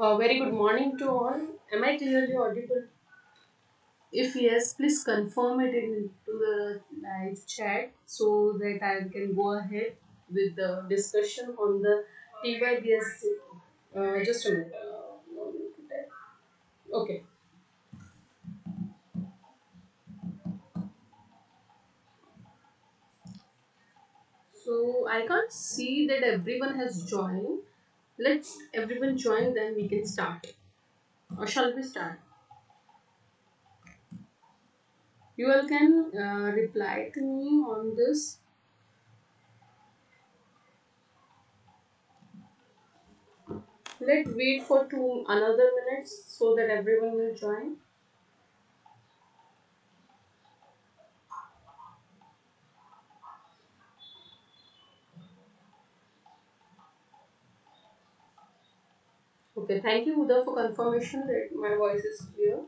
Very good morning to all. Am I clearly audible? If yes, please confirm it into the live chat so that I can go ahead with the discussion on the TYBSc. Just a minute. Okay. So I can't see that everyone has joined. Let's everyone join, then we can start. Or shall we start? You all can reply to me on this. Let's wait for two another minutes so that everyone will join. Okay, thank you, Uda, for confirmation that my voice is clear.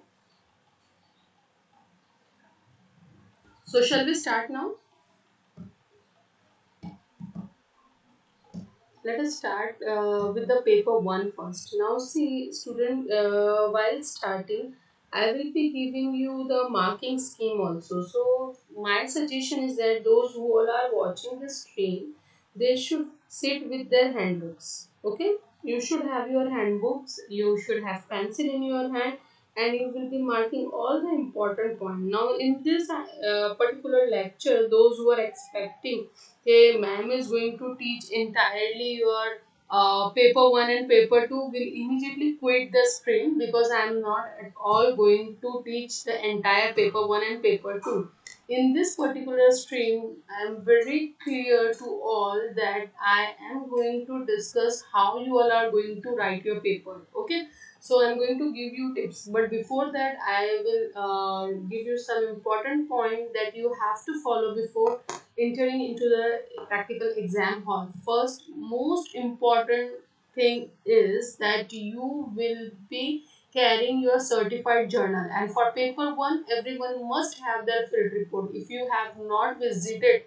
So, shall we start now? Let us start with the paper one first. Now, see, student, while starting, I will be giving you the marking scheme also. So, my suggestion is that those who all are watching the stream, they should sit with their handbooks. Okay, you should have your handbooks. You should have pencil in your hand, and you will be marking all the important points. Now, in this particular lecture, those who are expecting hey, ma'am is going to teach entirely your paper 1 and paper 2 will immediately quit the stream because I am not at all going to teach the entire paper 1 and paper 2. In this particular stream, I am very clear to all that I am going to discuss how you all are going to write your paper. Okay, so I'm going to give you tips, but before that, I will give you some important point that you have to follow before entering into the practical exam hall. First, most important thing is that you will be carrying your certified journal, and for paper 1 everyone must have their field report. If you have not visited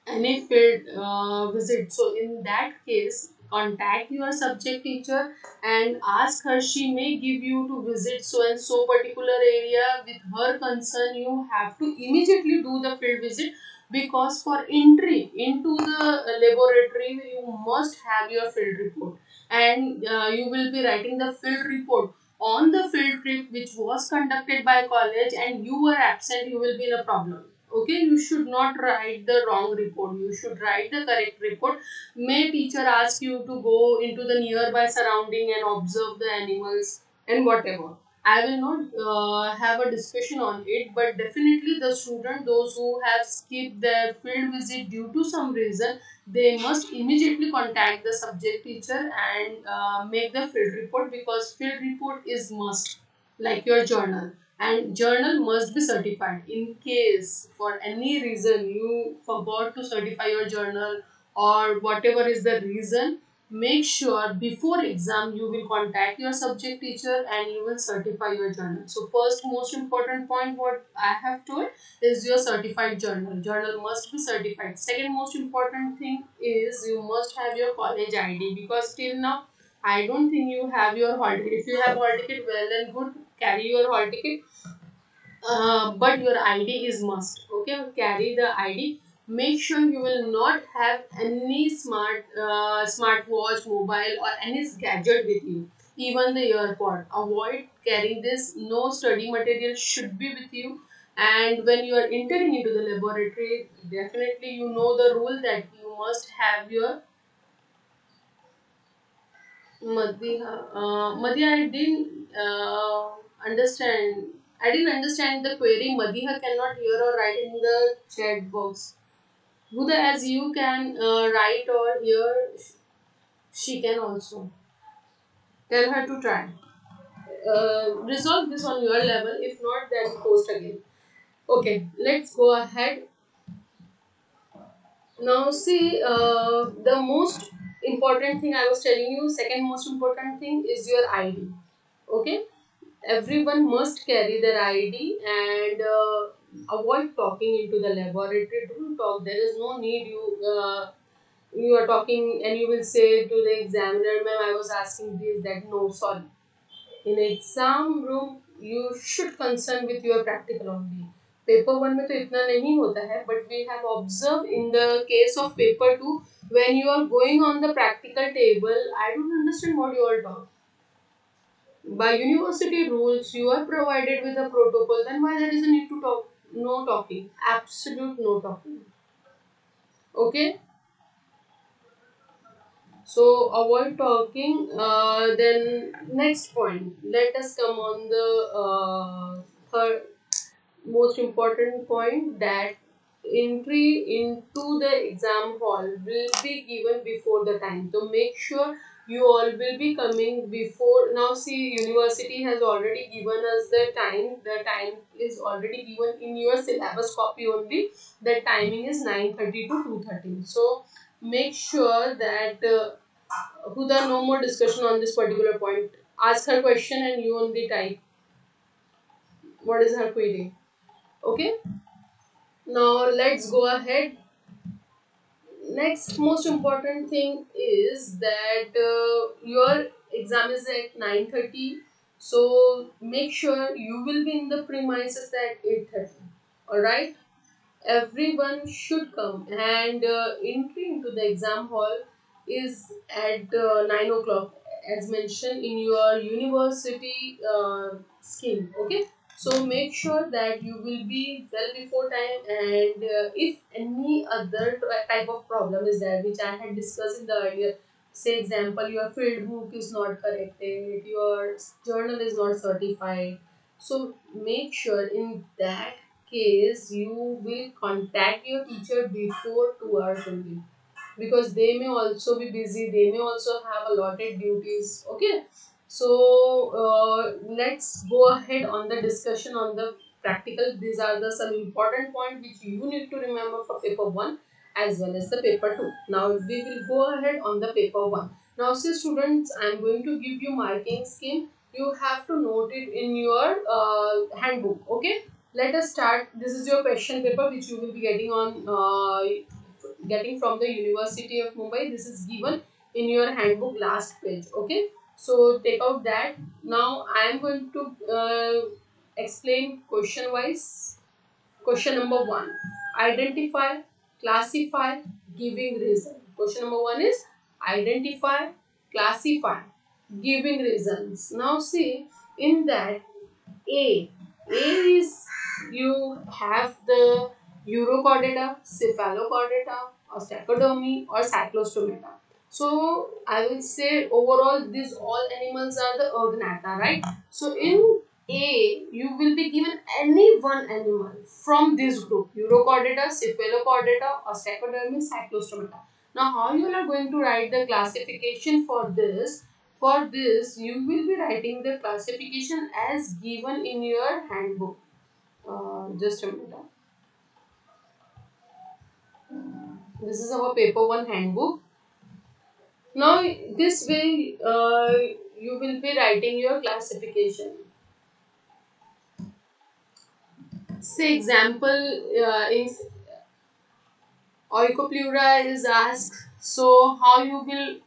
any field visit, so in that case contact your subject teacher and ask her. She may give you to visit so and so particular area. With her concern, you have to immediately do the field visit, because for entry into the laboratory you must have your field report, and you will be writing the field report on the field trip which was conducted by college, and you were absent, you will be in a problem. Okay, you should not write the wrong report, you should write the correct report. May teacher ask you to go into the nearby surrounding and observe the animals and whatever. I will not have a discussion on it, but definitely the student, those who have skipped their field visit due to some reason, they must immediately contact the subject teacher and make the field report, because field report is must, like your journal, and journal must be certified. In case for any reason you forgot to certify your journal or whatever is the reason, make sure before exam you will contact your subject teacher and you will certify your journal. So first most important point what I have told is your certified journal must be certified. Second most important thing is you must have your college ID, because till now I don't think you have your hall ticket. If you have hall ticket, well and good, carry your hall ticket, but your ID is must. Okay, carry the ID. Make sure you will not have any smartwatch, mobile, or any gadget with you. Even the earpod. Avoid carrying this. No study material should be with you. And when you are entering into the laboratory, definitely you know the rule that you must have your Madhya, understand. I didn't understand the query. Madhiha cannot hear or write in the chat box. Huda, as you can write or hear, she can also. Tell her to try. Resolve this on your level. If not, then post again. Okay, let's go ahead. Now, see, the most important thing I was telling you, second most important thing is your ID. Okay, everyone must carry their ID and avoid talking into the laboratory. Don't talk. There is no need. You you are talking and you will say to the examiner, ma'am, I was asking this, that. No, sorry. In exam room, you should concern with your practical only. Paper one में तो इतना नहीं होता है, but we have observed in the case of paper two, when you are going on the practical table, I don't understand what you are talking. By university rules, you are provided with a protocol. Then why there is a need to talk? No talking. Absolute no talking. Okay. So avoid talking. Then next point. Let us come on the third most important point, that entry into the exam hall will be given before the time. So make sure you all will be coming before. Now see, university has already given us the time. The time is already given in your syllabus copy only. The timing is 9:30 to 2:30. So make sure that Huda, no more discussion on this particular point. Ask her question and you only type what is her query. Okay. Now let's go ahead. Next most important thing is that your exam is at 9:30. So make sure you will be in the premises at 8:30. Alright? Everyone should come, and entry into the exam hall is at 9 o'clock, as mentioned in your university scheme. Okay, so make sure that you will be well before time, and if any other type of problem is there, which I had discussed in the earlier, say example, your field book is not corrected, your journal is not certified, so make sure in that case you will contact your teacher before 2 hours only, because they may also be busy, they may also have allotted duties. Okay, so let's go ahead on the discussion on the practical. These are the some important points which you need to remember for paper 1 as well as the paper 2. Now we will go ahead on the paper 1. Now see students, I am going to give you marking scheme. You have to note it in your handbook. Okay, let us start. This is your question paper which you will be getting from the University of Mumbai. This is given in your handbook last page. Okay, so take out that. Now I am going to explain question wise. Question number 1, identify, classify, giving reason. Question number 1 is identify, classify, giving reasons. Now see, in that A. A is, you have the urochordata, cephalochordata, or stachodermy or cyclostomata. So I will say overall these all animals are the organata, right? So in A, you will be given any one animal from this group: urochordata, cephalochordata, or stachodermy, cyclostomata. Now how you are going to write the classification for this? For this, you will be writing the classification as given in your handbook. Just a minute. This is our paper 1 handbook. Now, this way, you will be writing your classification. Say example, in oikopleura is asked. So, how you will,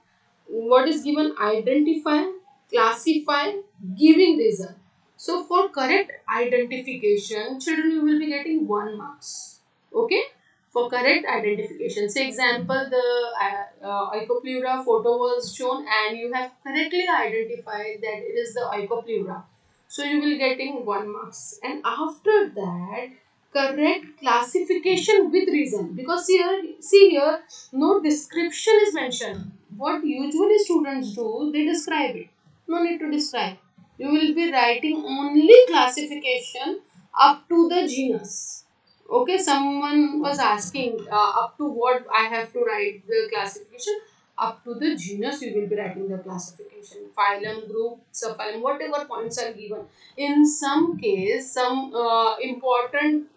what is given? Identify, classify, giving reason. So for correct identification, children, you will be getting 1 marks. Okay, for correct identification. Say example, the oikopleura photo was shown and you have correctly identified that it is the oikopleura. So you will getting 1 marks. And after that, correct classification with reason, because here, see here, no description is mentioned. What usually students do, they describe it. No need to describe. You will be writing only classification up to the genus. Okay, someone was asking up to what I have to write the classification. Up to the genus you will be writing the classification. Phylum, group, subphylum, whatever points are given. In some case, some important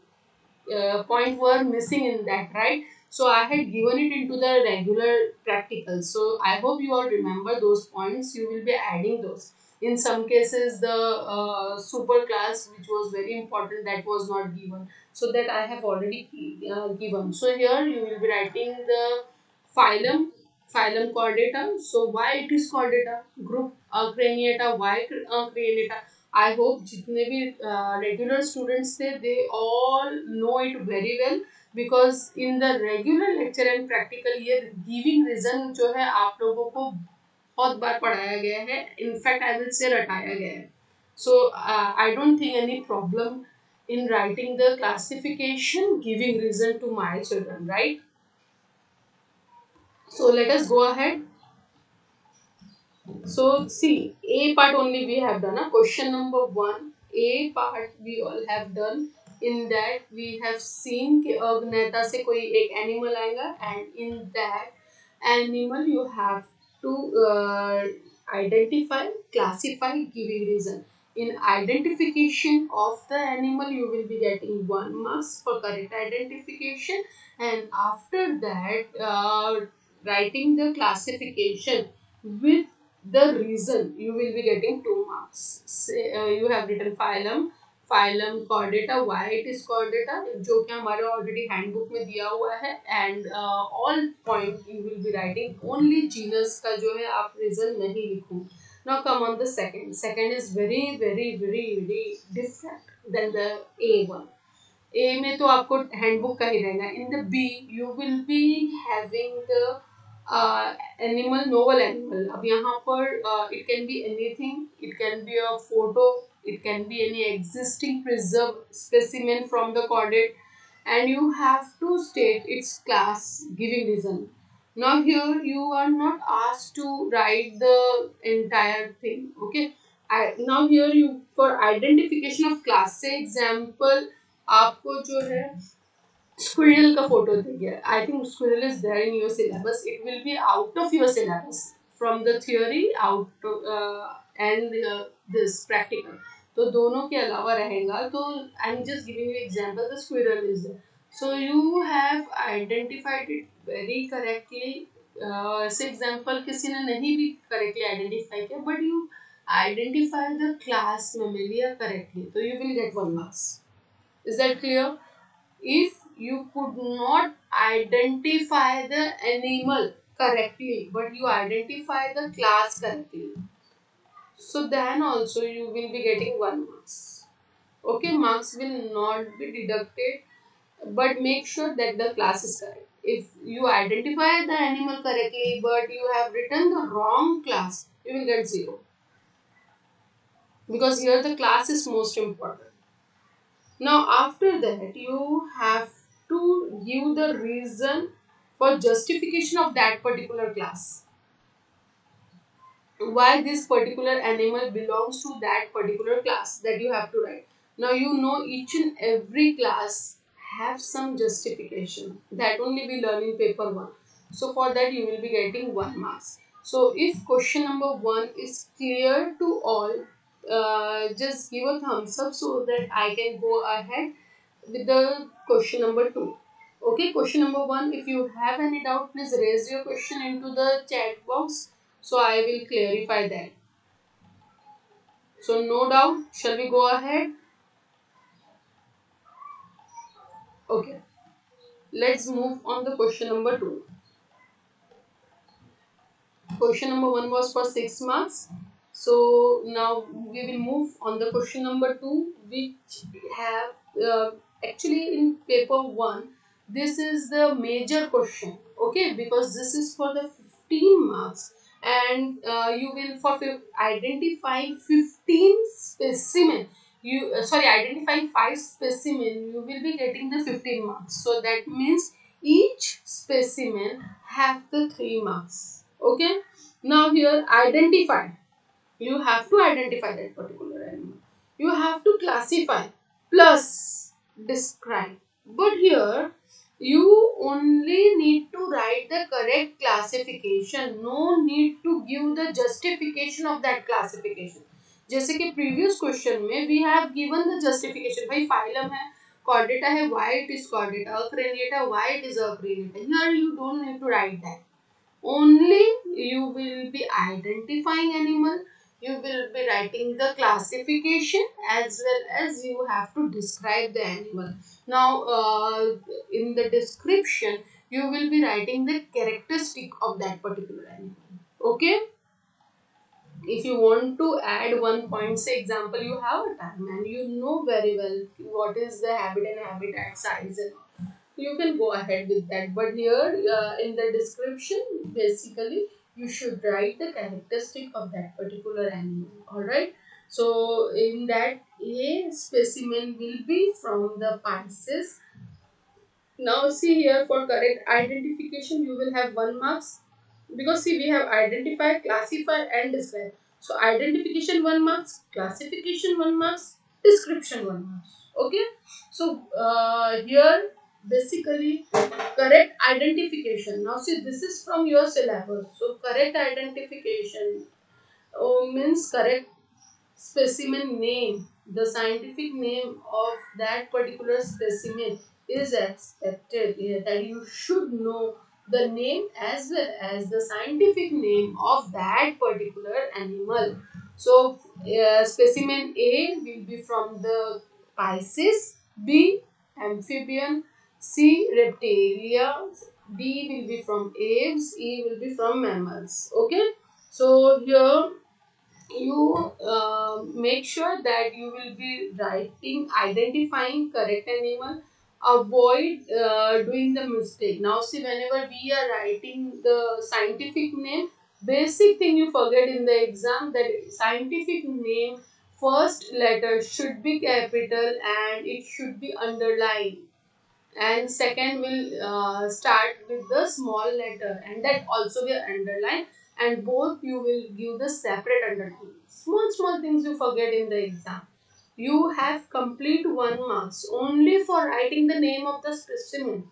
point were missing in that, right? So I had given it into the regular practical. So I hope you all remember those points. You will be adding those. In some cases, the super class, which was very important, that was not given. So that I have already given. So here you will be writing the phylum, phylum chordata. So why it is chordata? Group craniata, why craniata? I hope जितने भी regular students थे, they all know it very well, because in the regular lecture and practical ये giving reason जो है आप लोगों को बहुत बार पढ़ाया गया है, इनफैक्ट आई विल से रटाया गया है. So I don't think any problem in writing the classification giving reason to my children, right? So let us go ahead. So see, A part only we have done. Question number one, A part we all have done. In that we have seen कि अग्नता से कोई एक animal आएगा, and in that animal you have to identify, classify, giving reason. In identification of the animal, you will be getting 1 marks for correct identification, and after that, writing the classification with the reason, you will be getting 2 marks. Say, you have written phylum, phylum chordata, why it is chordata, जो कि हमारे already handbook में दिया हुआ है, and all point you will be writing. Only genus का जो है आप reason नहीं लिखो. Now come on the second. Second is very very very very different than the A one. ए में तो आपको हैंडबुक का ही रहेगा. In the B you will be having the animal, novel animal. अब यहाँ पर it can be anything, it can be a photo, it can be any existing preserve specimen from the chordate, and you have to state its class giving reason. Now here you are not asked to write the entire thing, okay? Now here you, for identification of class, say example आपको जो है squirrel का photo दे गया. I think squirrel is there in your syllabus. It will be out of your syllabus from the theory out to, and this practical. तो दोनों के अलावा रहेगा. तो I'm just giving you example. The squirrel is there. So you have identified it very correctly. ऐसे example किसी ने नहीं भी correctly identify किया, but you identify the class mammalia correctly, so you will get 1 marks. Is that clear? If you could not identify the animal correctly, but you identify the class correctly, so then also you will be getting 1 marks. Okay, marks will not be deducted, but make sure that the class is correct. If you identify the animal correctly, but you have written the wrong class, you will get 0. Because here the class is most important. Now after that you have to give the reason for justification of that particular class. Why this particular animal belongs to that particular class, that you have to write. Now you know each and every class have some justification, that only we learn in paper 1. So for that you will be getting 1 marks. So if question number 1 is clear to all, just give a thumbs up so that I can go ahead with the question number 2. Okay, question number 1, if you have any doubt, please raise your question into the chat box, so I will clarify that. So no doubt, shall we go ahead? Okay, let's move on the question number 2. Question number 1 was for 6 marks. So now we will move on the question number 2, which have actually in paper 1, this is the major question, okay, because this is for the 15 marks, and you will for identify 15 specimen, you sorry, identify 5 specimen, you will be getting the 15 marks. So that means each specimen have the 3 marks. Okay, now here identify, you have to identify that particular animal, you have to classify plus describe. But here you only need to write the correct classification, no need to give the justification of that classification. जैसे कि previous question में we have given the justification, भाई phylum है, chordata है, why it is chordata, acraniata, why it is acraniata. Here you don't need to write that. Only you will be identifying animal, you will be writing the classification, as well as you have to describe the animal. Now in the description you will be writing the characteristic of that particular animal. Okay, if you want to add one point, say example, you have a time and you know very well what is the habit and habitat size, and you can go ahead with that. But here in the description, basically you should write the characteristic of that particular animal. All right, so in that, a specimen will be from the Pisces. Now see here, for correct identification you will have 1 marks, because see, we have identify, classify and describe. So identification 1 marks, classification 1 marks, description 1 marks. Okay, so here basically correct identification. Now see, this is from your syllabus. So correct identification means correct specimen name, the scientific name of that particular specimen is expected, that you should know the name as well as the scientific name of that particular animal. So specimen A will be from the Pisces, B amphibian, C reptilia, D will be from aves, E will be from mammals. Okay, so here you make sure that you will be writing, identifying correct animal, avoid doing the mistake. Now see, whenever we are writing the scientific name, basic thing you forget in the exam, that scientific name first letter should be capital and it should be underlined, and second will start with the small letter and that also will underline, and both you will give the separate underline. Small things you forget in the exam. You have complete 1 marks only for writing the name of the specimen.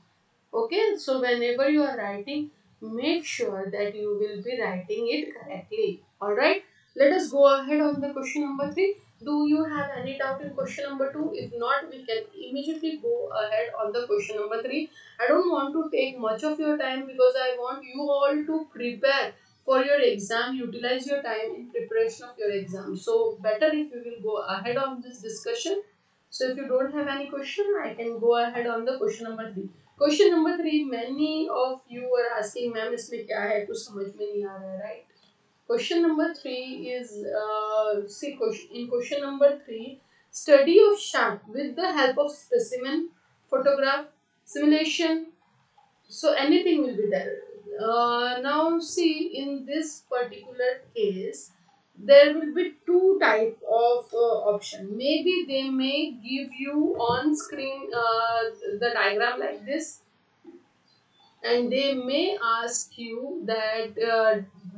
Okay, so whenever you are writing, make sure that you will be writing it correctly. Alright, let us go ahead on the question number 3. Do you have any doubt in question number 2? If not, we can immediately go ahead on the question number 3. I don't want to take much of your time because I want you all to prepare for your exam, utilize your time in preparation of your exam. So better if you will go ahead on this discussion. So if you don't have any question, I can go ahead on the question number 3. Question number 3, many of you are asking ma'am इसमें क्या है, कुछ समझ में नहीं आ रहा है, right? Question number 3 is see, in question number 3, study of shark with the help of specimen, photograph, simulation, so anything will be there. Now see, in this particular case there will be two type of option. Maybe they may give you on screen the diagram like this, and they may ask you that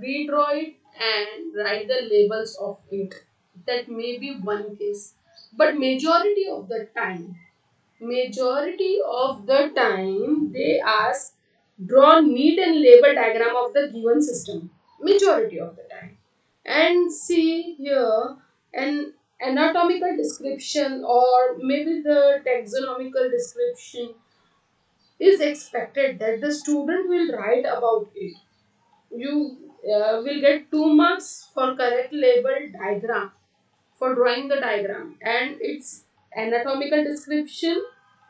redraw it and write the labels of it. That may be one case, but majority of the time they ask draw neat and label diagram of the given system, majority of the time. And see here, an anatomical description or maybe the taxonomical description is expected that the student will write about it. You will get 2 marks for correct label diagram, for drawing the diagram, and its anatomical description,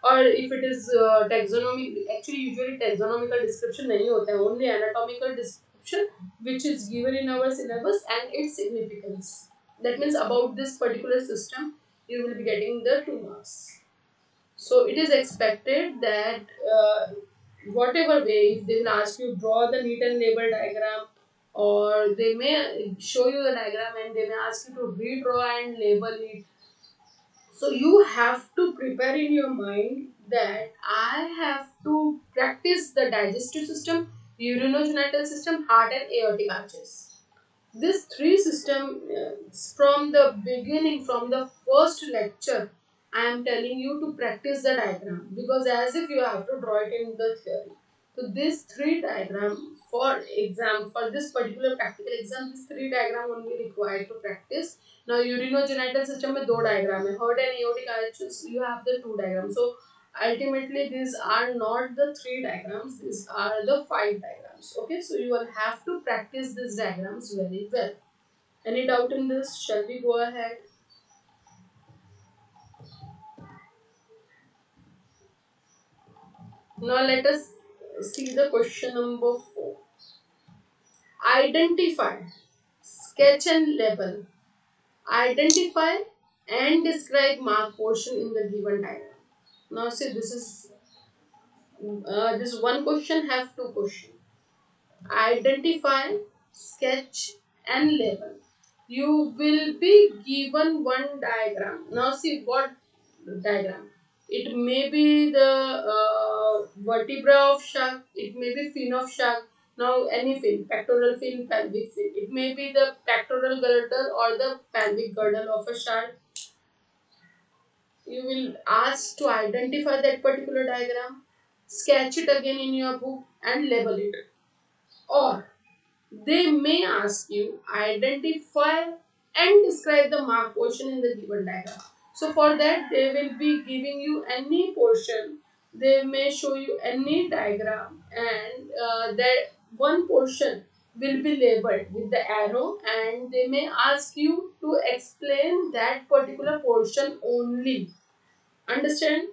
or if it is taxonomic, actually usually taxonomical description nahi hota hai, only anatomical description which is given in our syllabus, and its significance, that means about this particular system you will be getting the 2 marks. So it is expected that whatever way, if they will ask you draw the neat and label diagram, or they may show you the diagram and they may ask you to redraw and label it. So you have to prepare in your mind that I have to practice the digestive system, urinogenital system, heart and aortic arches. This three system, from the beginning, from the first lecture, I am telling you to practice the diagram, because as if you have to draw it in the theory. So this three diagram for exam, for this particular practical exam, this three diagram only required to practice. Now urinogenital system में दो diagram है, heart and aortic arches you have the two diagrams. So ultimately these are not the three diagrams, these are the five diagrams. Okay, so you will have to practice these diagrams very well. Any doubt in this? Shall we go ahead? Now let us see the question number 4. Identify, sketch and label. Identify and describe mark portion in the given diagram. Now see, this one question have two questions. Identify, sketch and label. You will be given one diagram. Now see what diagram. It may be the vertebra of shark. It may be fin of shark. Now any fin, pectoral fin, pelvic fin. It may be the pectoral girdle or the pelvic girdle of a shark. You will ask to identify that particular diagram, sketch it again in your book and label it. Or they may ask you identify and describe the mark portion in the given diagram. So for that they will be giving you any portion. They may show you any diagram and that one portion will be labeled with the arrow and they may ask you to explain that particular portion only. Understand?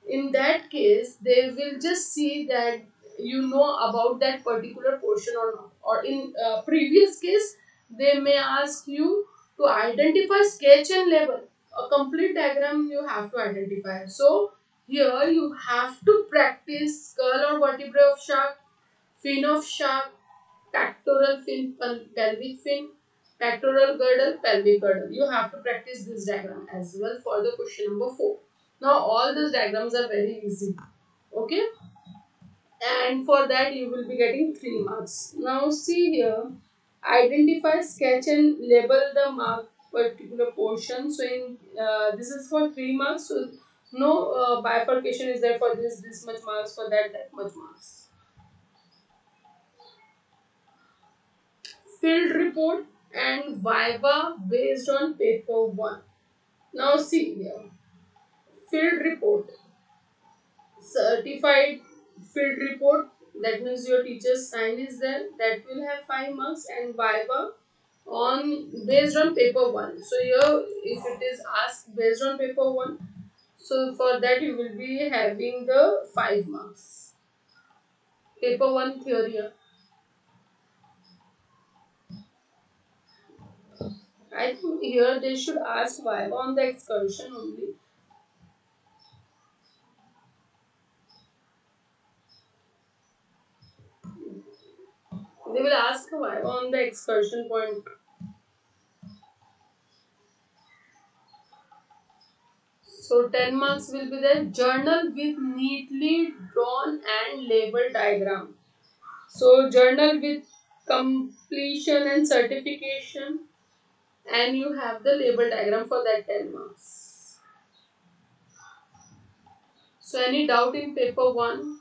In that case they will just see that you know about that particular portion or not, or in previous case they may ask you to identify, sketch and label a complete diagram. You have to identify. So here you have to practice skull or vertebrae of shark, fin of shark, pectoral fin, pelvic fin, pectoral girdle, pelvic girdle. You have to practice this diagram as well for the question number 4. Now all these diagrams are very easy. Okay, and for that you will be getting 3 marks. Now see here, identify, sketch and label the mark particular portion. So in this is for 3 marks. So no bifurcation is there for this much marks, for that much marks. Field report and viva based on paper 1. Now see here, field report, certified field report, that means your teacher's sign is there, that will have 5 marks, and viva on based on paper 1. So here if it is asked based on paper 1, so for that you will be having the 5 marks. Paper 1 theory. I think here they should ask viva on the excursion only. They will ask viva on the excursion point. So 10 marks will be there. Journal with neatly drawn and labeled diagram. So journal with completion and certification, and you have the label diagram for that 10 marks. So any doubt in paper 1?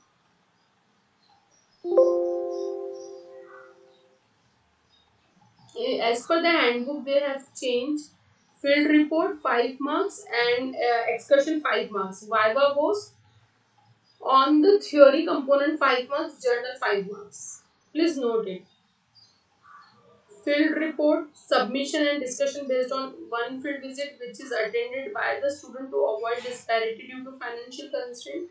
As per the handbook they have changed. Field report 5 marks and excursion 5 marks. Viva was on the theory component 5 marks, journal 5 marks. Please note it. Field report, submission and discussion based on one field visit which is attended by the student to avoid disparity due to financial constraint.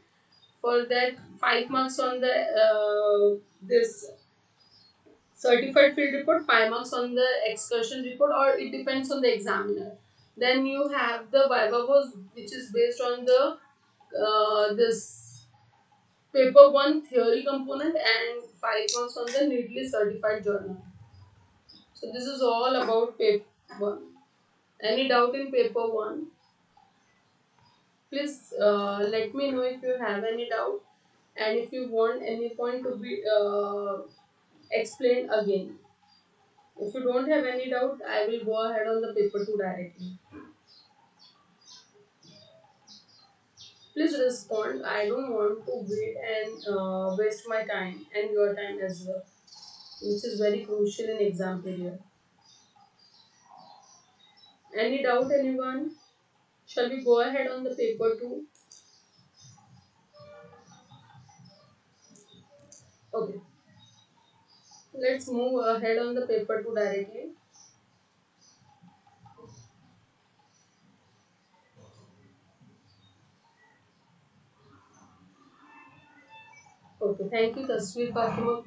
For that 5 marks on the this certified field report, 5 marks on the excursion report, or it depends on the examiner. Then you have the viva was which is based on the this paper 1 theory component and 5 marks on the neatly certified journal. So this is all about paper 1. Any doubt in paper 1? Please let me know if you have any doubt and if you want any point to be explained again. If you don't have any doubt, I will go ahead on the paper 2 directly. Please respond. I don't want to wait and waste my time and your time as well, which is very crucial in exam period. Any doubt, anyone? Shall we go ahead on the paper 2? Okay. Let's move ahead on the paper 2 directly. Okay. Okay, thank you, Tasveer,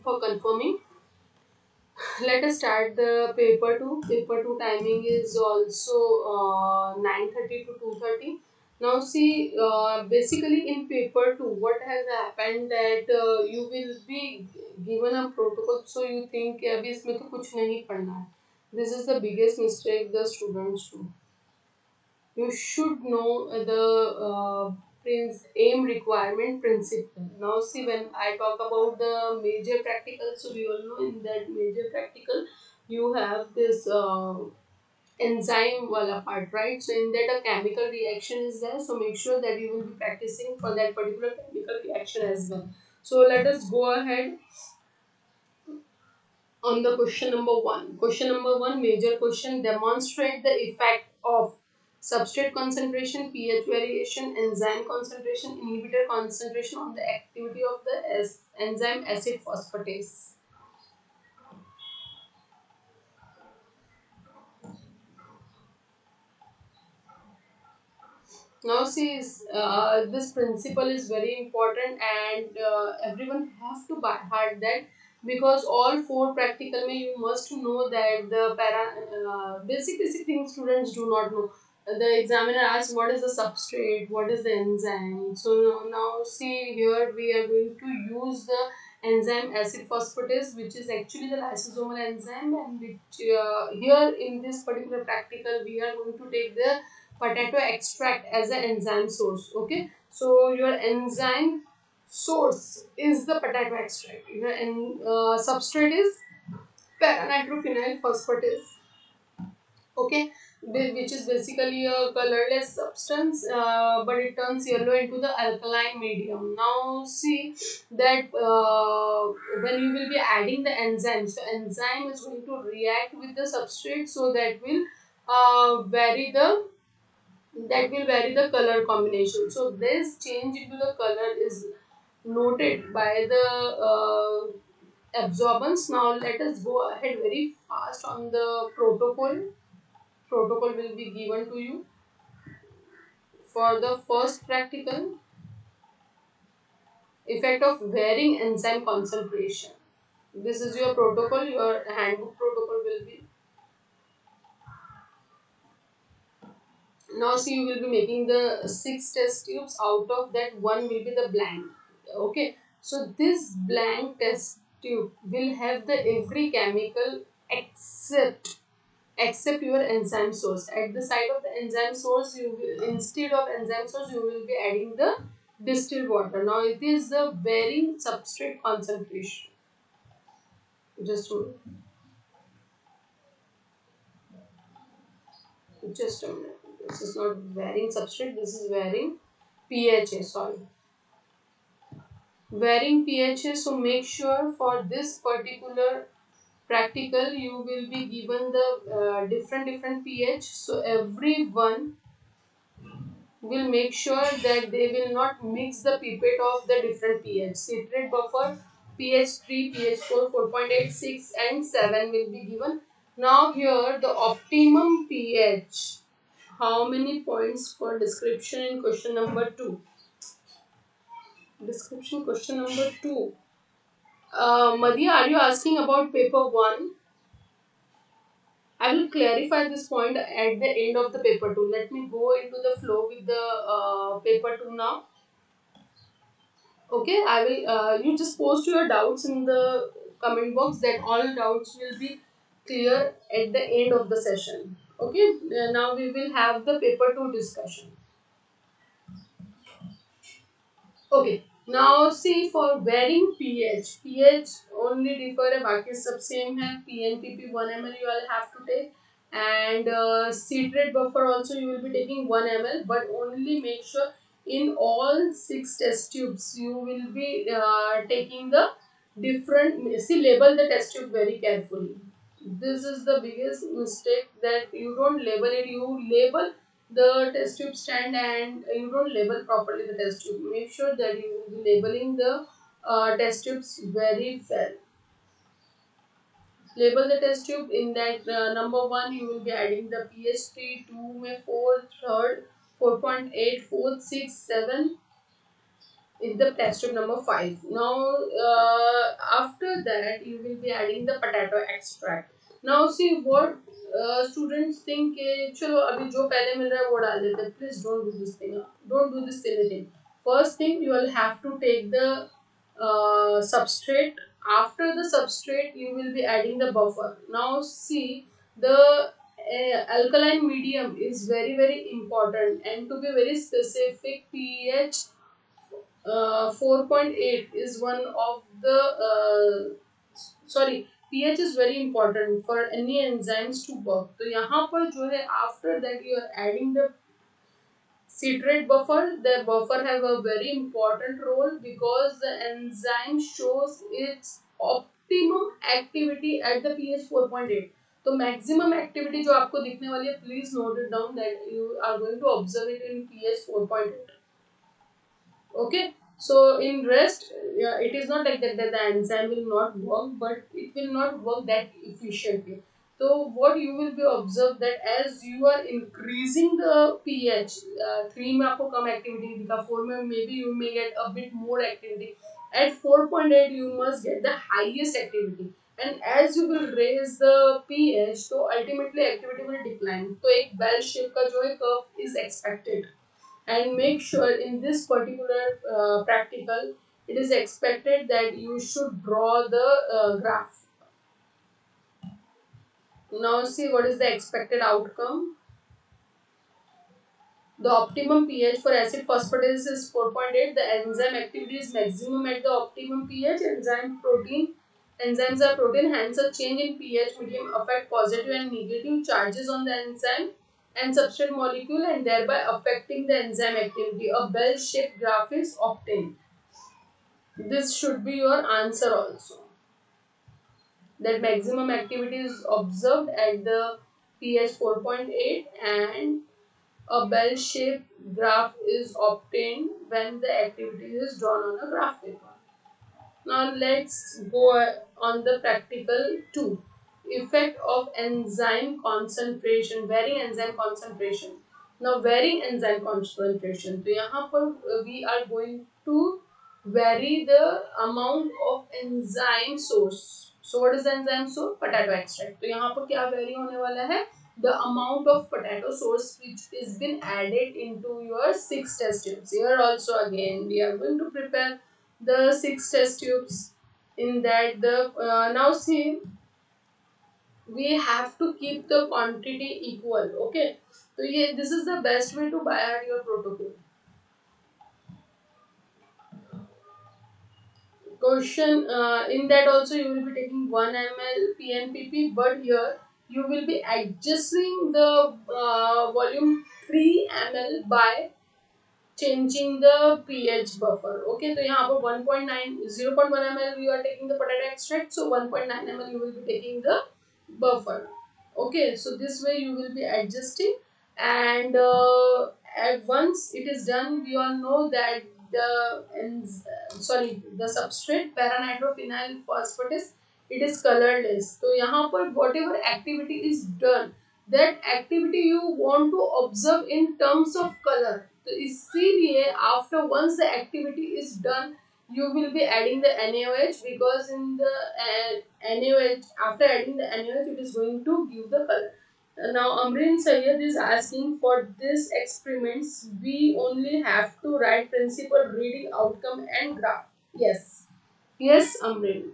for confirming. Let us start the paper two. Paper two timing is also 9:30 to 2:30. Now see, basically in paper two, what has happened that you will be given a protocol, so you think कि अभी इसमें तो कुछ नहीं पढ़ना है. This is the biggest mistake the students do. You should know the aim requirement principle. Now see, when I talk about the major practical, so we all know in that major practical you have this enzyme wala part, right? So in that a chemical reaction is there, so make sure that you will be practicing for that particular chemical reaction as well. So let us go ahead on the question number one. Question number one, major question: demonstrate the effect of substrate concentration, pH variation, enzyme concentration, inhibitor concentration on the activity of the enzyme acid phosphatase. Now see, this principle is very important, and everyone has to by heart that, because all four practical may you must know that the basic things students do not know. The examiner asks what is the substrate, what is the enzyme. So now see, here we are going to use the enzyme acid phosphatase, which is actually the lysosomal enzyme, and which here in this particular practical we are going to take the potato extract as an enzyme source. Okay, so your enzyme source is the potato extract. Your substrate is paranitrophenyl phosphatase. Okay, which is basically a colorless substance, but it turns yellow into the alkaline medium. Now see that when you will be adding the enzyme, so enzyme is going to react with the substrate, so that will vary the color combination. So this change into the color is noted by the absorbance. Now let us go ahead very fast on the protocol. Protocol will be given to you for the first practical. Effect of varying enzyme concentration. This is your protocol. Your handbook protocol will be. Now see, you will be making the 6 test tubes. Out of that, one will be the blank. Okay, so this blank test tube will have the every chemical except your enzyme source. At the side of the enzyme source, you will, instead of enzyme source, you will be adding the distilled water. Now it is the varying substrate concentration. Just a minute. Just a minute. This is not varying substrate. This is varying pH. Sorry, varying pH. So make sure for this particular practical you will be given the different pH. So everyone will make sure that they will not mix the pipette of the different pH. Citrate buffer pH 3, pH 4, 4.86 and 7 will be given. Now here the optimum pH. How many points for description in question number 2? Description question number 2. Madhya, are you asking about paper 1? I will clarify this point at the end of the paper 2. Let me go into the flow with the paper 2 now. Okay, I will. You just post your doubts in the comment box. That all doubts will be clear at the end of the session. Okay, now we will have the paper 2 discussion. Okay, now see for varying pH only differ है, बाकी सब same है. PNPP 1 ml you will have to take, and citrate buffer also you will be taking 1 ml, but only make sure in all 6 test tubes you will be taking the different. See, label the test tube very carefully. This is the biggest mistake, that you don't label it. You label the test tube stand and you don't label properly the test tube. Make sure that you will be labeling the test tubes very well. Label the test tube. In that number 1 you will be adding the pH 3, 2 में 4, third 4.8, 4th 6, 7. in the test tube number 5. Now, after that, you will be adding the potato extract. Now, see what students think कि चलो अभी जो पहले मिल रहा है वो डाल देते हैं. Please don't do this thing. Don't do this silly thing. First thing, you will have to take the substrate. After the substrate, you will be adding the buffer. Now, see the alkaline medium is very important, and to be very specific, pH 4.8 is one of the sorry, pH is very important for any enzymes to work. तो यहाँ पर जो है after that you are adding the citrate buffer. The buffer have a very important role because the enzyme shows its optimum activity at the pH 4.8. तो maximum activity जो आपको दिखने वाली है, please note it down that you are going to observe it in pH 4.8. Okay, so in rest, yeah, it is not like that the enzyme will not work, but it will not work that efficiently. So what you will be observed that as you are increasing the pH, 3 में आपको कम activity दिखा, 4 में maybe you may get a bit more activity. At 4.8 you must get the highest activity, and as you will raise the pH, so ultimately activity will decline. तो एक bell shape का जो है curve is expected. And make sure in this particular practical it is expected that you should draw the graph. Now see what is the expected outcome. The optimum pH for acid phosphatase is 4.8. The enzyme activity is maximum at the optimum pH. Enzymes are protein, hence a change in pH medium affect positive and negative charges on the enzyme and substrate molecule, and thereby affecting the enzyme activity. A bell-shaped graph is obtained. This should be your answer also. That maximum activity is observed at the pH 4.8 and a bell-shaped graph is obtained when the activity is drawn on a graph paper. Now let's go on the practical 2. Effect of enzyme concentration, varying enzyme concentration. Now varying enzyme concentration. तो यहाँ पर we are going to vary the amount of enzyme source. So what is the enzyme source? Potato extract. तो यहाँ पर क्या vary होने वाला है? The amount of potato source which is been added into your 6 test tubes. Here also again we are going to prepare the 6 test tubes. In that the now see we have to keep the quantity equal. Okay, so yeah, this is the best way to buy out your protocol. Question in that also you will be taking 1 ml PNPP, but here you will be adjusting the volume 3 ml by changing the pH buffer. Okay, so यहाँ पर 1.9 0.1 ml you are taking the potato extract, so 1.9 ml you will be taking the buffer. Okay, so this way you will be adjusting, and at once it is done, we all know that the substrate paranitrophenyl phosphatase, it is colorless. So यहाँ पर whatever activity is done, that activity you want to observe in terms of color. तो इसीलिए after once the activity is done, you will be adding the NaOH, because in the NaOH, after adding the NaOH, it is going to give the color. Now Amrin Sayyed is asking, for this experiments we only have to write principle, reading, outcome and graph. Yes. Yes, Amrin.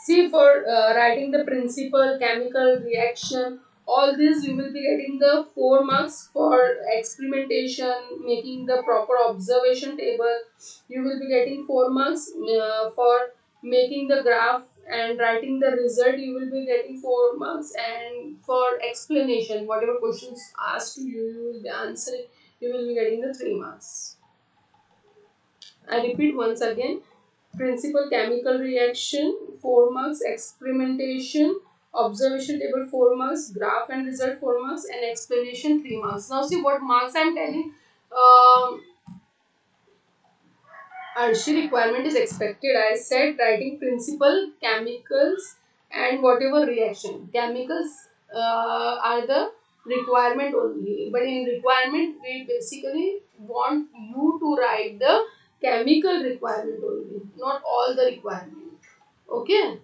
See, for writing the principle, chemical reaction, all this you will be getting the 4 marks. For experimentation, making the proper observation table, you will be getting 4 marks. For making the graph and writing the result, you will be getting 4 marks. And for explanation, whatever questions asked to you, you will be answering, you will be getting the 3 marks. I repeat once again. Principal, chemical reaction 4 marks, experimentation, observation table 4 marks, graph and result 4 marks, and explanation 3 marks. Now see what marks I am telling. Arshi requirement is expected. I said writing principal, chemicals and whatever reaction. Chemicals are the requirement only. But in requirement, we basically want you to write the chemical requirement only, not all the requirement. Okay,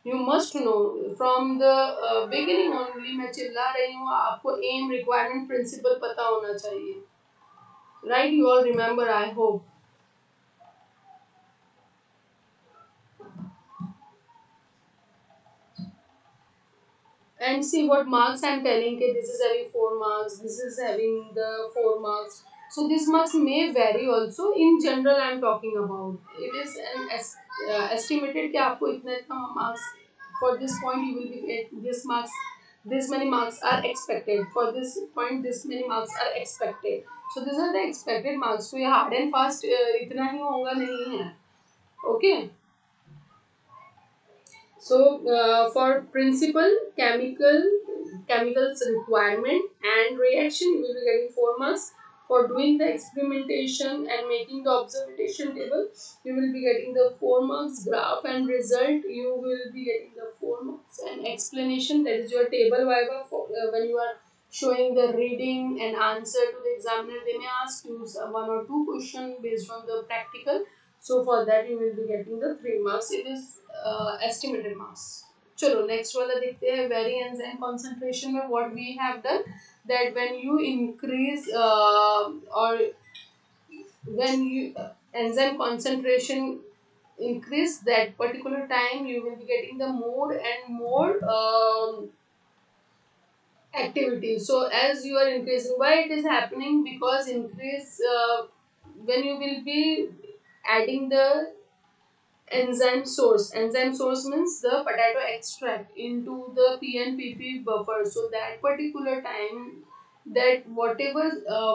you must know from the beginning only. मैं चिल्ला रही हूँ, आपको aim, requirement, principle पता होना चाहिए. Right, you all remember, I hope. And see what marks I'm telling. Okay, this is having 4 marks, this is having the 4 marks. So this marks may vary also. In general, I'm talking about. It is an estimated कि आपको इतना इतना marks for this point you will be get this marks. This many marks are expected for this point. This many marks are expected. So these are the expected marks. So ये hard and fast इतना ही होगा नहीं है. Okay. So, for principal, chemicals requirement and reaction, you will be getting 4 marks. For doing the experimentation and making the observation table, you will be getting the 4 marks. Graph and result, you will be getting the 4 marks. And explanation, that is your table viva. When you are showing the reading and answer to the examiner, they may ask you 1 or 2 questions based on the practical. So for that you will be getting the 3 marks. It is estimated marks. चलो next वाला देखते हैं. Variance and concentration में what we have done, that when you increase or when you enzyme concentration increase, that particular time you will be getting the more and more activity. So as you are increasing, why it is happening? Because increase when you will be adding the enzyme source. Enzyme source means the potato extract into the PNPP buffer. So that particular time, that whatever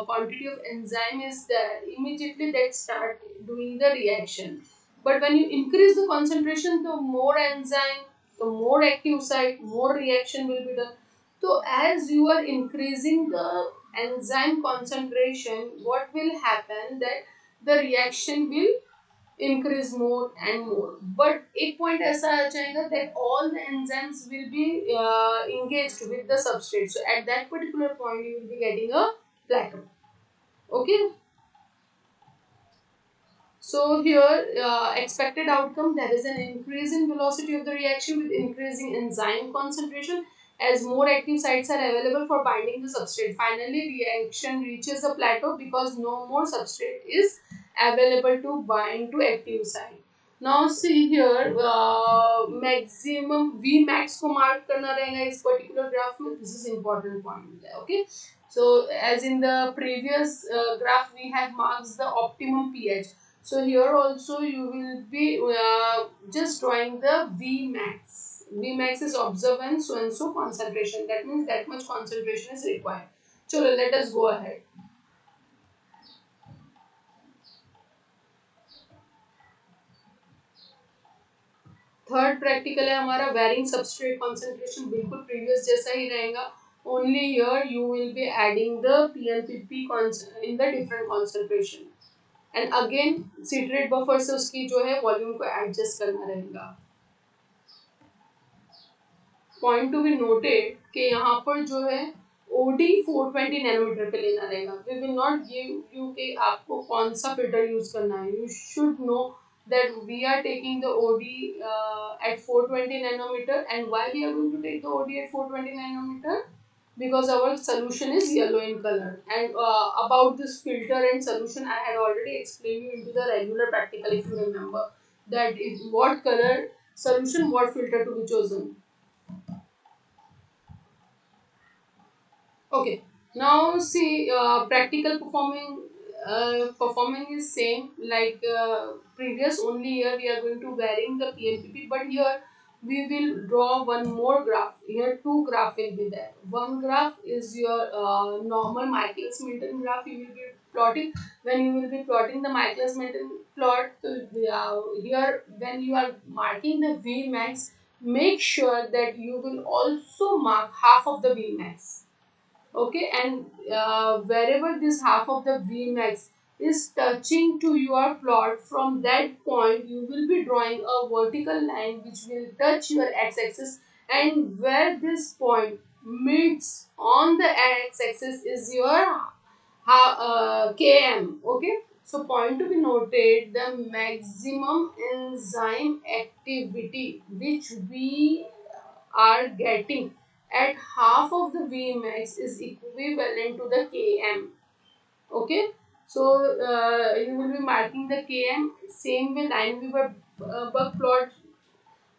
quantity of enzyme is there, immediately that start doing the reaction. But when you increase the concentration, the more enzyme, the more active site, more reaction will be done. So as you are increasing the enzyme concentration, what will happen, that the reaction will increase more and more. But एक point ऐसा आ जाएगा that all the enzymes will be engaged with the substrate. So at that particular point you will be getting a plateau. Okay. So here expected outcome, there is an increase in velocity of the reaction with increasing enzyme concentration as more active sites are available for binding the substrate. Finally, reaction reaches a plateau because no more substrate is available to bind to active site. Now see here maximum V max को mark करना रहेगा इस particular graph में. This is important point. Okay. So as in the previous graph we have marked the optimum pH. So here also you will be just drawing the V max. V max is observed so and so concentration. That means that much concentration is required. Chalo, let us go ahead. Third practical है हमारा. Varying substrate concentration बिल्कुल previous जैसा ही रहेगा. Only here you will be adding the PNPP in the different concentration. And again citrate buffer से उसकी जो है volume को एडजस्ट करना रहेगा. पॉइंट टू बी नोटेड कि यहाँ पर जो है OD 420 नैनोमीटर पे लेना रहेगा. We will not give you कि आपको कौन सा फिल्टर यूज करना है. You should know that we are taking the OD at 420 nanometer. And why we are going to take the OD at 420 nanometer? Because our solution is yellow in color. And about this filter and solution, I had already explained you into the regular practical, if you remember, that is what color solution, what filter to be chosen. Okay. Now see practical performing is same like previous. Only here we are going to varying the PNPP, but here we will draw one more graph. Here two graph will be there. One graph is your normal Michaelis-Menten graph. You will be plotting. When you will be plotting the Michaelis-Menten plot, here when you are marking the Vmax, make sure that you will also mark half of the Vmax. Okay, and wherever this half of the Vmax is touching to your plot, from that point you will be drawing a vertical line which will touch your x-axis. And where this point meets on the x-axis is your km. Okay, so point to be noted, the maximum enzyme activity which we are getting at half of the Vmax is equivalent to the km. Okay, so you will be marking the km. Same way Lineweaver bug plot,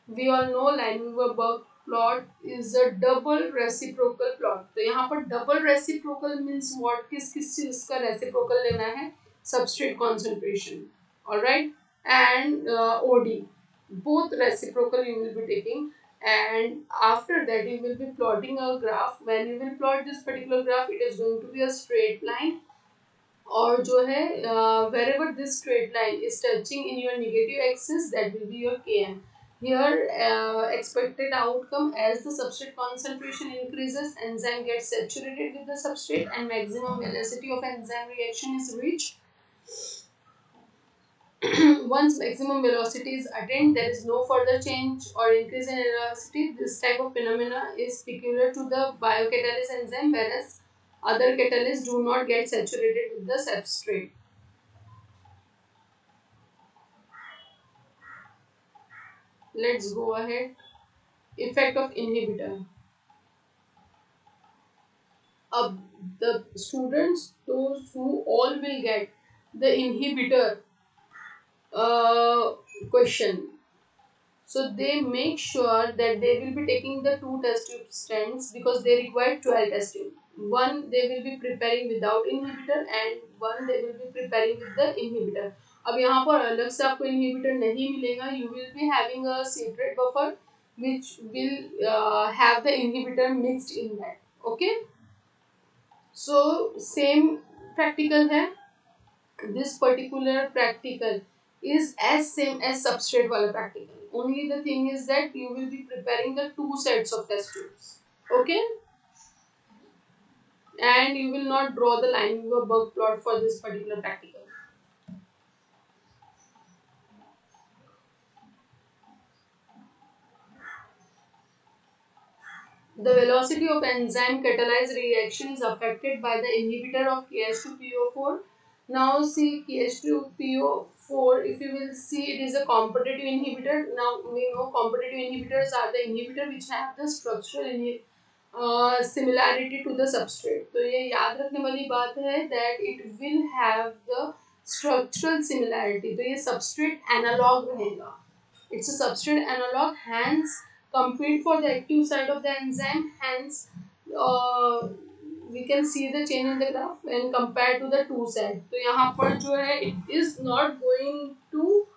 we all know Lineweaver bug plot is a double reciprocal plot. तो यहाँ पर double reciprocal means what, किस चीज का reciprocal लेना है, substrate concentration, alright, and OD, both reciprocal you will be taking, and after that you will be plotting a graph. When you will plot this particular graph, it is going to be a straight line, और जो है wherever this straight line is touching in your negative axis, that will be your km. Here expected outcome, as the substrate concentration increases, enzyme gets saturated with the substrate and maximum velocity of enzyme reaction is reached. Once maximum velocity is attained, there is no further change or increase in velocity. This type of phenomena is peculiar to the biocatalysis enzyme, whereas other catalysts do not get saturated with the substrate. Let's go ahead. Effect of inhibitor. Uh, the students, those who all will get the inhibitor question, so they make sure that they will be taking the two test tube strands because they require 12 test tube. One they will be preparing without inhibitor and one they will be preparing with the inhibitor. अब यहाँ पर अलग से आपको inhibitor नहीं मिलेगा. You will be having a citrate buffer which will have the inhibitor mixed in that. Okay. So same practical है. This particular practical is as same as substrate wala practical. Only the thing is that you will be preparing the two sets of test tubes. Okay, and you will not draw the Lineweaver bug plot for this particular practical. The velocity of enzyme catalyzed reaction is affected by the inhibitor of KH2PO4. Now see KH2PO4, if you will see, it is a competitive inhibitor. Now we know competitive inhibitors are the inhibitor which have the structural similarity to the substrate. तो ये याद रखने वाली बात है that it will have the structural similarity. तो ये substrate analog रहेगा. It's a substrate analog, hence compete for the active site of the enzyme. Hence, uh, we can see the change in the graph when compared to the two side. तो यहाँ पर जो है, it is not going to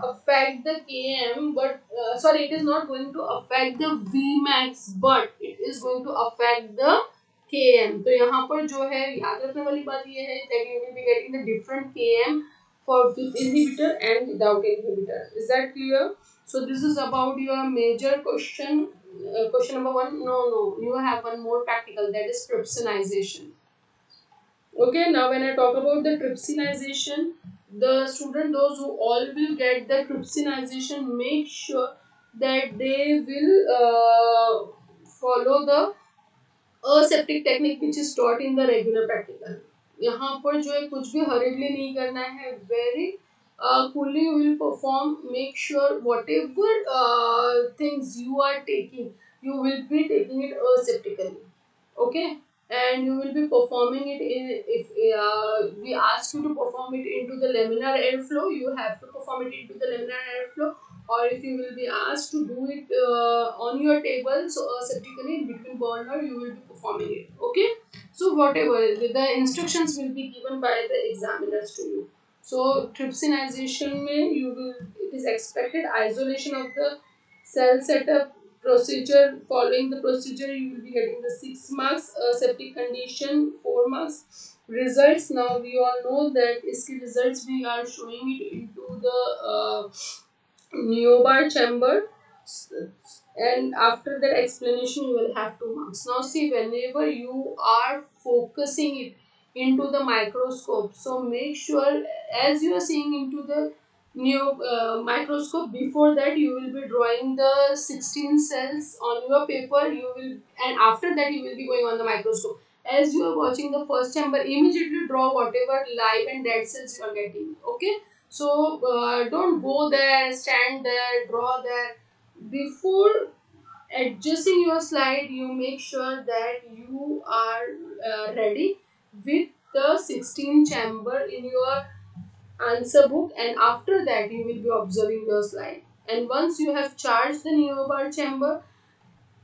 affect the Km, but sorry, it is not going to affect the Vmax, but it is going to affect the Km. तो यहाँ पर जो है याद रखने वाली बात ये है that you will be getting the different Km for with inhibitor and without inhibitor. Is that clear? So this is about your major question. Question number one. No. You have one more practical, that is trypsinization. Okay. Now when I talk about the trypsinization, the student, those who all will get the trypsinization, make sure that they will follow the aseptic technique which is taught in the regular practical. यहाँ पर जो है कुछ भी hurriedly नहीं करना है. Very coolly you will perform. Make sure whatever things you are taking, you will be taking it aseptically. Okay, and you will be performing it in, if we ask you to perform it into the laminar airflow, you have to perform it into the laminar airflow, or if you will be asked to do it on your table, so aseptically in between burner you will be performing it. Okay, so whatever the instructions will be given by the examiners to you. So trypsinization mein you will, it is expected isolation of the cell setup procedure. Following the procedure you will be getting the 6 marks, septic condition 4 marks. Results, now we all know that इसके results we are showing it into the neobar chamber, and after that explanation you will have 2 marks. Now see, whenever you are focusing it into the microscope, so make sure as you are seeing into the new microscope. Before that you will be drawing the 16 cells on your paper, you will, and after that you will be going on the microscope. As you are watching the first chamber, immediately draw whatever live and dead cells you are getting. Okay, so don't go there, stand there, draw there. Before adjusting your slide, you make sure that you are ready with the 16 chamber in your answer book, and after that you will be observing your slide. And once you have charged the nearby chamber,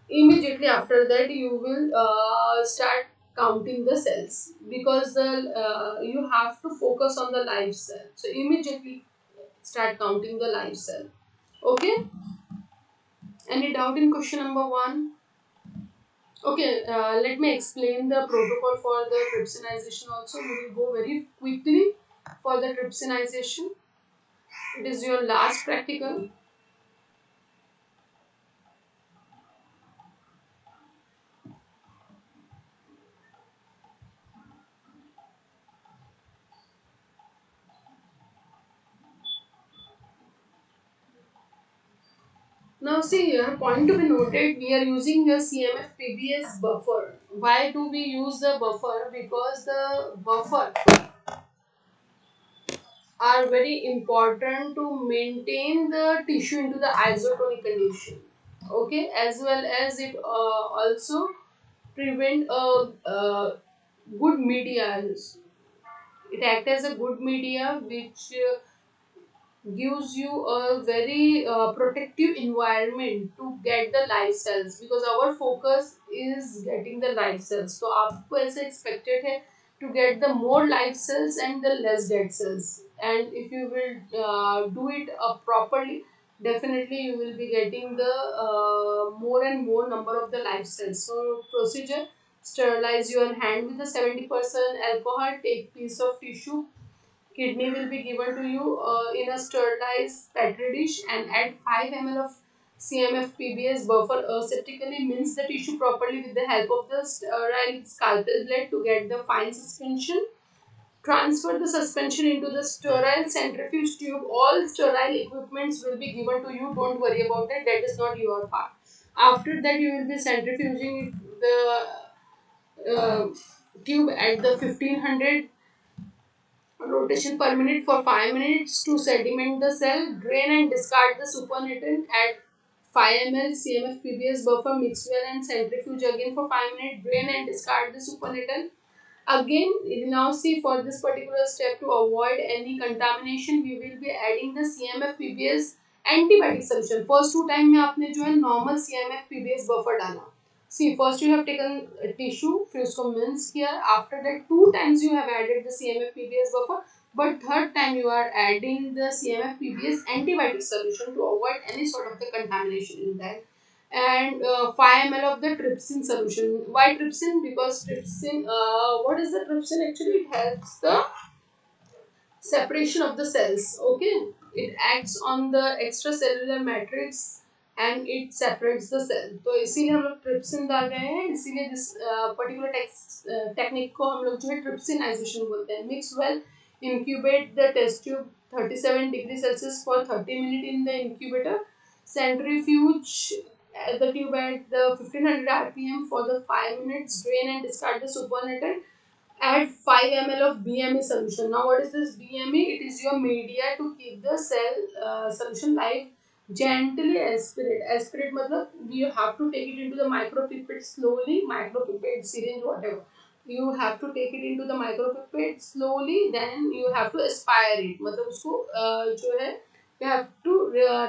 immediately after that you will start counting the cells, because the you have to focus on the live cell, so immediately start counting the live cell. Okay, any doubt in question number 1? Okay, let me explain the protocol for the trypsinization also. We will go very quickly for the trypsinization. It is your last practical. Now see here, point to be noted, we are using the CMF PBS buffer. Why do we use the buffer? Because the buffer are very important to maintain the tissue into the isotonic condition. Okay, as well as it also prevent a good media. It acts as a good media which gives you a very protective environment to get the live cells, because our focus is getting the live cells. So आपको ऐसे expected है to get the more live cells and the less dead cells, and if you will do it properly, definitely you will be getting the more and more number of the live cells. So procedure: sterilize your hand with a 70% alcohol, take piece of tissue, kidney will be given to you in a sterilized petri dish, and add 5 ml of CMF PBS buffer aseptically. Mince the tissue properly with the help of the sterile scalpel blade to get the fine suspension. Transfer the suspension into the sterile centrifuge tube. All sterile equipments will be given to you. Don't worry about it. That is not your part. After that, you will be centrifuging the tube at the 1500 rotation per minute for 5 minutes to sediment the cell. Drain and discard the supernatant. Add 5 ml CMF PBS buffer, mix well and centrifuge again for 5 minutes. Drain and discard the supernatant. Again, now see, for this particular step, to avoid any contamination, we will be adding the CMF PBS antibiotic solution. First 2 time में आपने जो है normal CMF PBS buffer डाला. See, first you have taken a tissue, फिर उसको mince किया. After that 2 times you have added the CMF PBS buffer, but third time you are adding the CMF PBS antibiotic solution to avoid any sort of the contamination in that. And 5 ml of the trypsin solution. Why trypsin? Because trypsin, what is the trypsin actually? It helps the separation of the cells. Okay, it acts on the extracellular matrix and it separates the cell. तो इसीलिए हम लोग trypsin डाल रहे हैं. इसीलिए this particular technique को हम लोग जो है trypsinization बोलते हैं. Mix well, incubate the test tube 37 degrees Celsius for 30 minutes in the incubator. Centrifuge the tube at the 1500 rpm for the 5 minutes. Drain and discard the supernatant. Add 5 ml of BME solution. Now what is this BME? It is your media to keep the cell solution live. Gently aspirate. Aspirate matlab you have to take it into the micropipette slowly. Micropipette, syringe, whatever. You have to take it into the micropipette slowly. Then you have to aspire it. मतलब उसको जो है you have to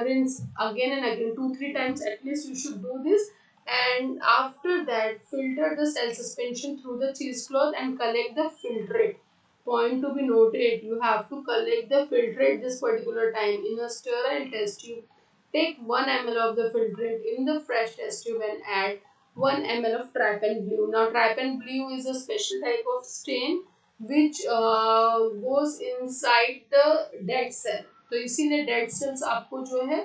rinse again and again 2-3 times at least. You should do this, and after that filter the cell suspension through the cheesecloth and collect the filtrate. Point to be noted, you have to collect the filtrate this particular time in a sterile test tube. Take 1 ml of the filtrate in the fresh test tube and add 1 ml of trypan blue. Now trypan blue is a special type of stain which goes inside the dead cell. तो इसीलिए dead cells आपको जो है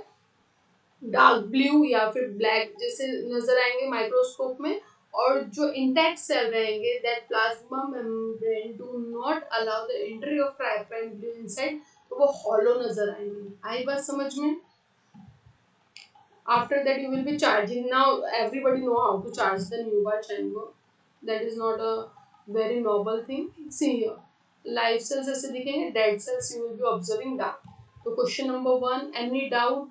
dark blue या फिर black जैसे नजर आएंगे माइक्रोस्कोप में, और जो इंटैक्ट सेल रहेंगे that plasma membrane do not allow the entry of trypan blue inside. तो वो hollow नजर आएंगे. आई बात समझ में? After that, you will be charging. Now everybody know how to charge the newer chamber. That is not a very noble thing. See here, live cells ऐसे दिखेंगे, dead cells you will be observing that. So question number one. Any doubt?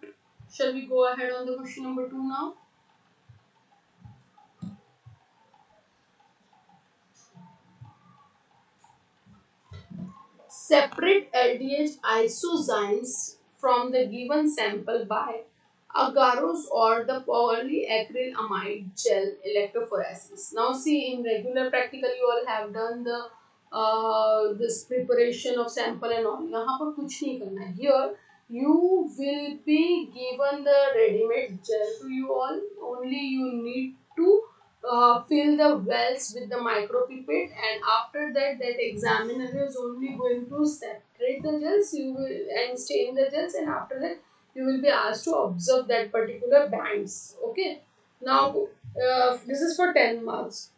Shall we go ahead on the question number two now? Separate LDH isozymes from the given sample by agarose or the polyacrylamide gel electrophoresis. Now see, in regular practical you all have done the this preparation of sample and all. यहाँ पर कुछ नहीं करना है. Here you will be given the ready-made gel to you all. Only you need to fill the wells with the micropipette, and after that that examiner is only going to separate the gels you will and stain the gels, and after that you will be asked to observe that particular bands. Okay, now this is for 10 marks.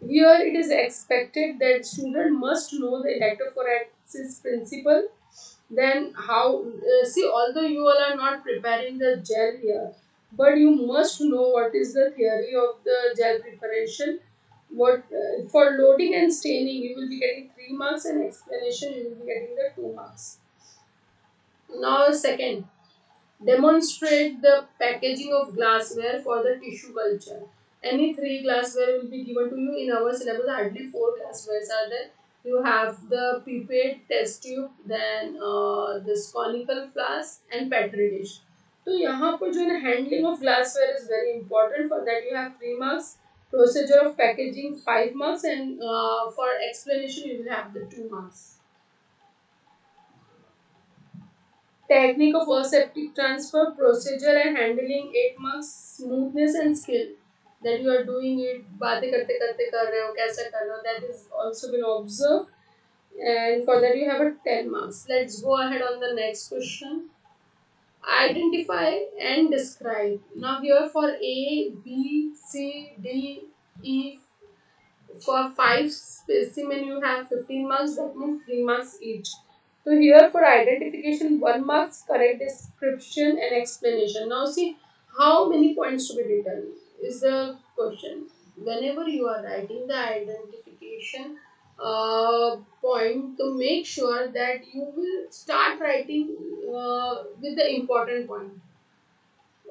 Here it is expected that student must know the electrophoresis principle. Then how, see, although you all are not preparing the gel here, but you must know what is the theory of the gel preparation. What for loading and staining you will be getting 3 marks, and explanation you will be getting the 2 marks. Now second, demonstrate the packaging of glassware for the tissue culture. Any three glassware will be given to you. In our syllabus, hardly four glasswares are there. You have the pipette, test tube, then this conical flask and petri dish. तो यहाँ पर जो है ना, handling of glassware is very important. For that you have 3 marks. Procedure of packaging 5 marks, and for explanation you will have the 2 marks. Technique of aseptic transfer, procedure and handling 8 marks. Smoothness and skill that you are doing it, बातें करते करते कर रहे हो, कैसे कर रहे हो, that is also been observed, and for that you have a 10 marks. Let's go ahead on the next question. Identify and describe. Now here for A, B, C, D, E, for 5 specimen you have 15 marks, that means 3 marks each. So here for identification 1 marks, correct description and explanation. Now see how many points to be written is the question. Whenever you are writing the identification point, to make sure that you will start writing with the important point.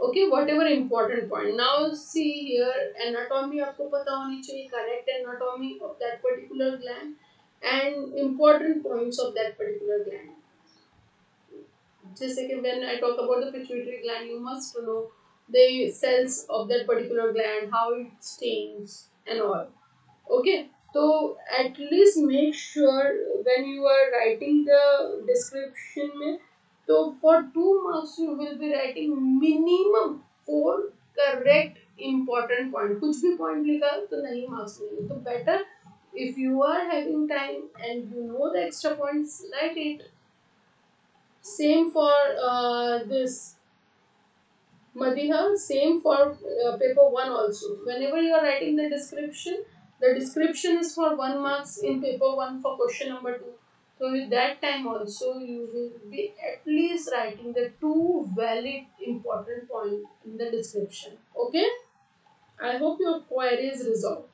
Okay, whatever important point. Now see here, anatomy आपको पता होनी चाहिए, correct anatomy of that particular gland and important points of that particular gland. जैसे कि when I talk about the pituitary gland, you must know the cells of that particular gland, how it stains and all. Okay, so at least make sure when you are writing the description में, so for 2 marks you will be writing minimum 4 correct important point. कुछ भी point लिखा तो नहीं marks मिलेंगे. तो better if you are having time and you know the extra points, write it. Same for this Madiha, same for paper 1 also. Whenever you are writing the description is for 1 marks in paper 1 for question number 2. So with that time also you will be at least writing the 2 valid important point in the description. Okay? I hope your query is resolved.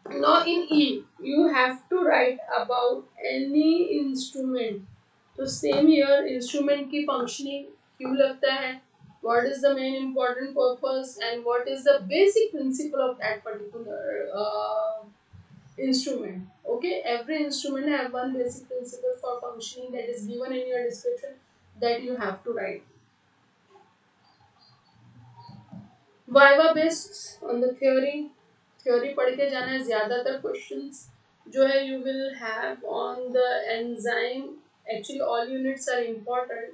Now in E, you have to write about any instrument. तो same year instrument की functioning क्यों लगता है, what is the main important purpose, and what is the basic principle of that particular instrument. Okay, every instrument have one basic principle for functioning that is given in your description that you have to write. Viva based on the theory पढ़ के जाना है. ज़्यादातर questions जो है you will have on the enzyme. Actually all units are important,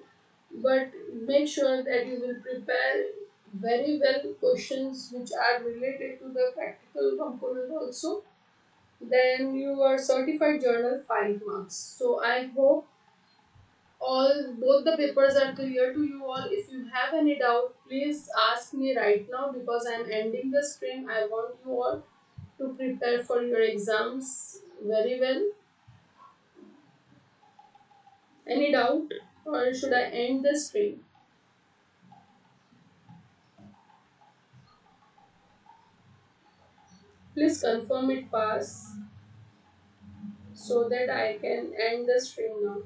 but make sure that you will prepare very well questions which are related to the practical component also. Then your certified journal 5 marks. So I hope all both the papers are clear to you all. If you have any doubt, please ask me right now, because I am ending the stream. I want you all to prepare for your exams very well. Any doubt, or should I end the stream? Please confirm it fast so that I can end the stream now.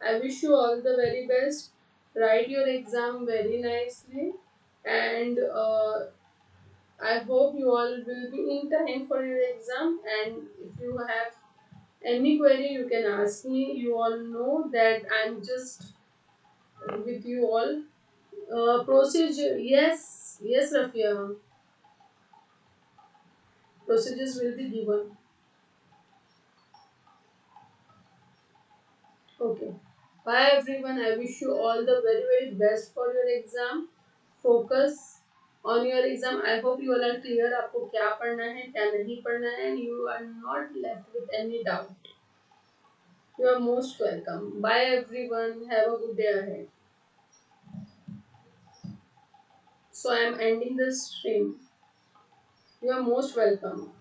I wish you all the very best. Write your exam very nicely, and I hope you all will be in time for your exam. And if you have any query, you can ask me. You all know that I'm just with you all. Procedure, yes, yes, Rafia. Procedures will be given. Okay. Bye everyone. I wish you all the very very best for your exam. Focus on your exam. I hope you all are clear. आपको क्या पढ़ना है क्या नहीं पढ़ना है. And you are not left with any doubt. You are most welcome. Bye everyone. Have a good day ahead. So I am ending the stream. You are most welcome.